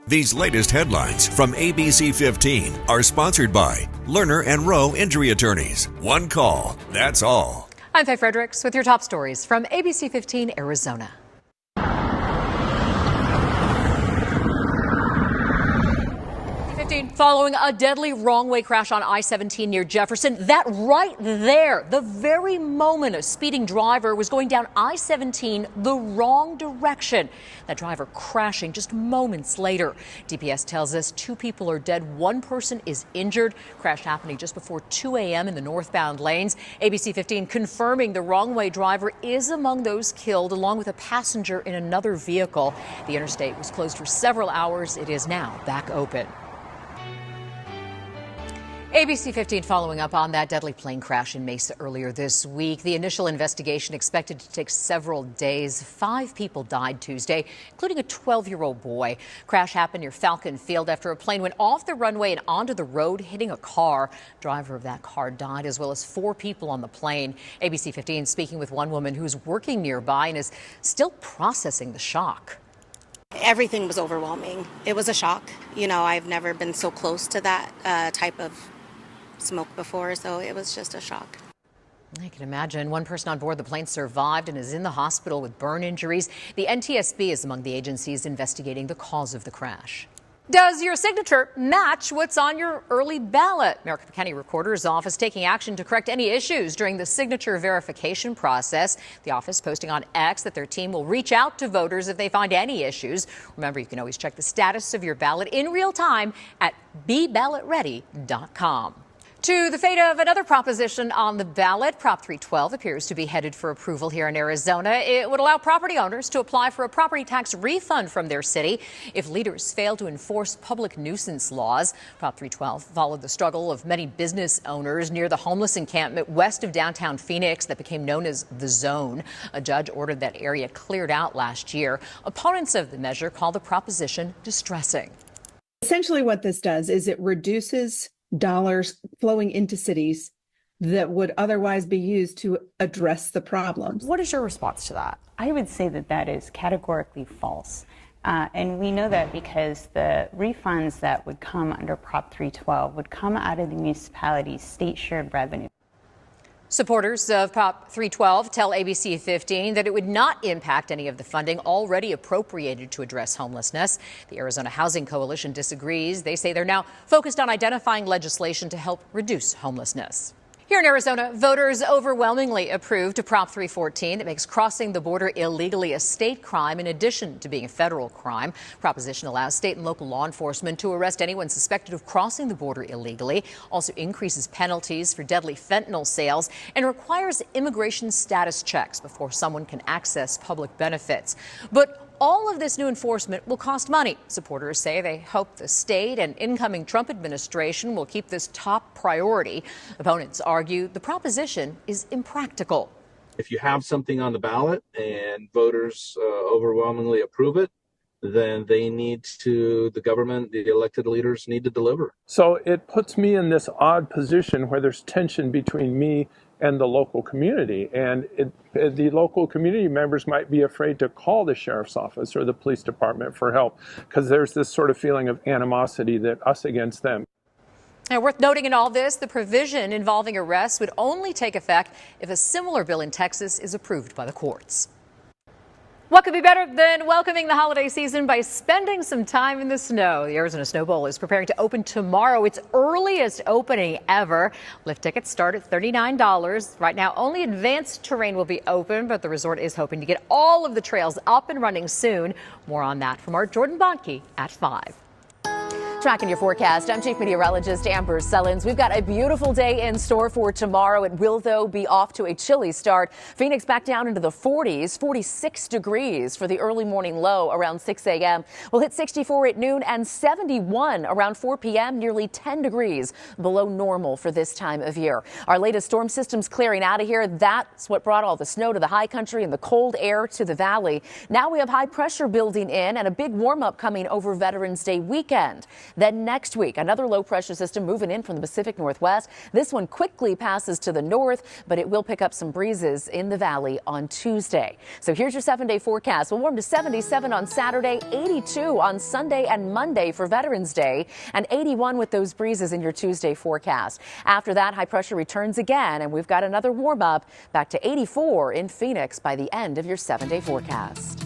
These latest headlines from ABC15 are sponsored by Lerner and Rowe Injury Attorneys. One call, that's all. I'm Faye Fredericks with your top stories from ABC15 Arizona. Following a deadly wrong-way crash on I-17 near Jefferson, that right there, the very moment a speeding driver was going down I-17 the wrong direction. That driver crashing just moments later. DPS tells us 2 people are dead, 1 person is injured. Crash happening just before 2 a.m. in the northbound lanes. ABC15 confirming the wrong-way driver is among those killed, along with a passenger in another vehicle. The interstate was closed for several hours. It is now back open. ABC15 following up on that deadly plane crash in Mesa earlier this week. The initial investigation expected to take several days. 5 people died Tuesday, including a 12-year-old boy. Crash happened near Falcon Field after a plane went off the runway and onto the road, hitting a car. Driver of that car died, as well as 4 people on the plane. ABC15 speaking with one woman who's working nearby and is still processing the shock. Everything was overwhelming. It was a shock. You know, I've never been so close to that type of smoke before, so it was just a shock. I can imagine. 1 person on board the plane survived and is in the hospital with burn injuries. The NTSB is among the agencies investigating the cause of the crash. Does your signature match what's on your early ballot? Maricopa County Recorder's Office taking action to correct any issues during the signature verification process. The office posting on X that their team will reach out to voters if they find any issues. Remember, you can always check the status of your ballot in real time at BeBallotReady.com. To the fate of another proposition on the ballot, Prop 312 appears to be headed for approval here in Arizona. It would allow property owners to apply for a property tax refund from their city if leaders fail to enforce public nuisance laws. Prop 312 followed the struggle of many business owners near the homeless encampment west of downtown Phoenix that became known as the Zone. A judge ordered that area cleared out last year. Opponents of the measure call the proposition distressing. Essentially what this does is it reduces dollars flowing into cities that would otherwise be used to address the problems. What is your response to that? I would say that that is categorically false. And we know that because the refunds that would come under Prop 312 would come out of the municipality's state shared revenue. Supporters of Prop 312 tell ABC15 that it would not impact any of the funding already appropriated to address homelessness. The Arizona Housing Coalition disagrees. They say they're now focused on identifying legislation to help reduce homelessness. Here in Arizona, voters overwhelmingly approved Prop 314 that makes crossing the border illegally a state crime in addition to being a federal crime. Proposition allows state and local law enforcement to arrest anyone suspected of crossing the border illegally, also increases penalties for deadly fentanyl sales, and requires immigration status checks before someone can access public benefits. But all of this new enforcement will cost money. Supporters say they hope the state and incoming Trump administration will keep this top priority. Opponents argue the proposition is impractical. If you have something on the ballot and voters overwhelmingly approve it, then the government, the elected leaders need to deliver. So it puts me in this odd position where there's tension between me and the local community. And the local community members might be afraid to call the sheriff's office or the police department for help because there's this sort of feeling of animosity that us against them. Now, worth noting in all this, the provision involving arrests would only take effect if a similar bill in Texas is approved by the courts. What could be better than welcoming the holiday season by spending some time in the snow? The Arizona Snow Bowl is preparing to open tomorrow, its earliest opening ever. Lift tickets start at $39. Right now, only advanced terrain will be open, but the resort is hoping to get all of the trails up and running soon. More on that from our Jordan Bonnke at 5. Tracking your forecast, I'm Chief Meteorologist Amber Sellens. We've got a beautiful day in store for tomorrow. It will, though, be off to a chilly start. Phoenix back down into the 40s, 46 degrees for the early morning low around 6 a.m. We'll hit 64 at noon and 71 around 4 p.m., nearly 10 degrees below normal for this time of year. Our latest storm system's clearing out of here. That's what brought all the snow to the high country and the cold air to the valley. Now we have high pressure building in and a big warm up coming over Veterans Day weekend. Then next week, another low pressure system moving in from the Pacific Northwest. This one quickly passes to the north, but it will pick up some breezes in the valley on Tuesday. So here's your 7-day forecast. We'll warm to 77 on Saturday, 82 on Sunday and Monday for Veterans Day, and 81 with those breezes in your Tuesday forecast. After that, high pressure returns again, and we've got another warm up back to 84 in Phoenix by the end of your 7-day forecast.